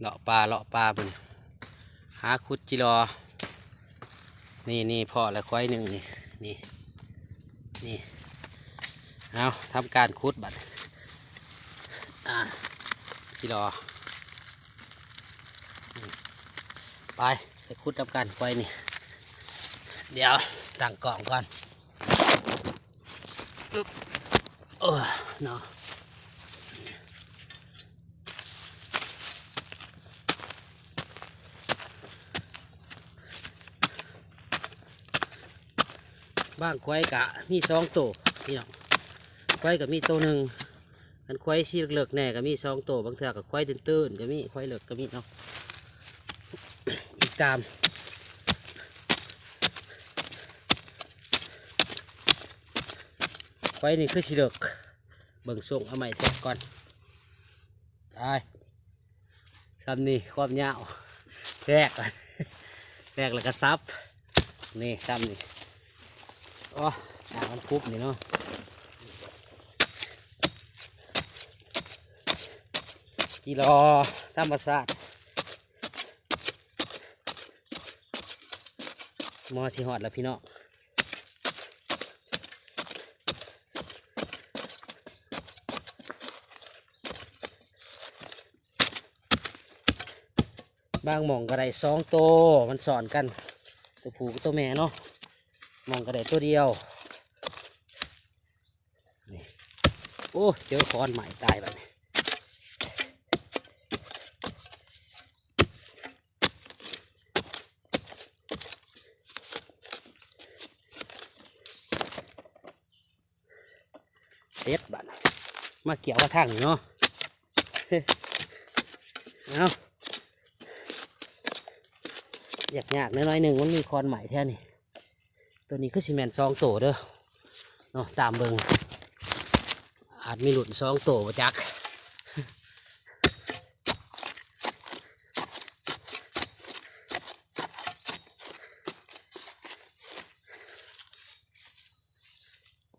เลาะปลาบนหาคุดจิรอนี่พ่อละควายหนึ่งนี่เอาทำการคุดบัดจิรอไปคุดทำการควายนี่เดี๋ยวตั้งกล่องก่อนเนาะบ้างควายกะมี2 ตัวพี่น้องควายกับมีตัวหนึ่งอันควายสีเหลือกแน่ก็มี2 ตัวบางเทื่อกับควายตื้นๆก็มีควายเหลือกก็มีเนาะอีกตามควายนี่คือสีเหลือกเบิ่งส่งเอาใหม่เสร็จก่อนได้ซ้ำนี่ความยาวแรกแล้วก็ซับนี่ซ้ำนี่อ๋อมันคุบนี่เนาะจิรอธรรมศาสตร์มอสิหอดแล้วพี่น้องบางหม่องกระได2 ตัวมันสอนกันตัวผู้กับตัวแม่เนาะหม่องกระไดตัวเดียวนี่โอ้เจอคอนใหม่ตายแบบนี้เซ็ตบัดมาเกี่ยวกระทั่งเนาะเอาอยากน้อยๆหนึ่งมันมีคอนใหม่แท้นี่ตัวนี้คือซีเมนต์2 ตัวเด้อเนาะตามเบิงอาจมีหลุด2 ตัวมาจัก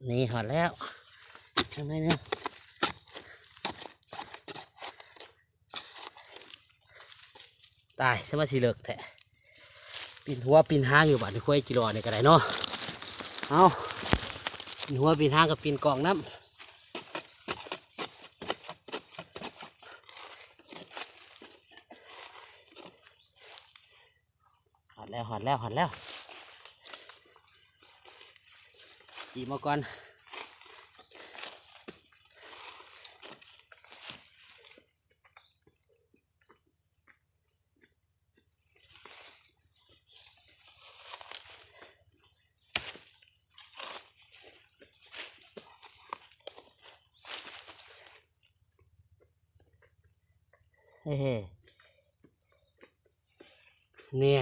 นี่หอดแล้วทำไมเนี่ยตายสมาชิเลิกแท้ปีนหัวปีนหางอยู่บ้านคุยจิรอเนี่ยก็ได้เนาะเอาปีนหัวปีนหางกับปีนกองน้ำหอดแล้วจีมาก่อนเนี่ย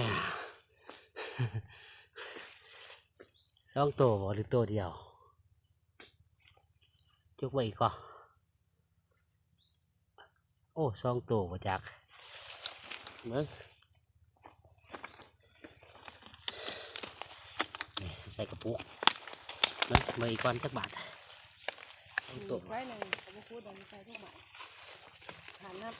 2 ตัวหรือตัวเดียวจุกไว้ก่อนโอ้2 ตัวมาจากเบิ้งใส่กระปุกนะมาอีกก้อนจักบาท2 ตัวไว้เลยผมพูดดันใส่ทุกบาทฐานนับ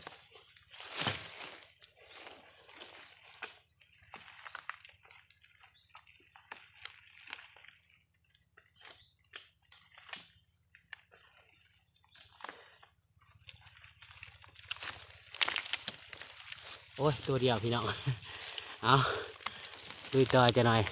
โอ้ยตัวเดียวพี่น้องเอาดูต่อจะหน่อย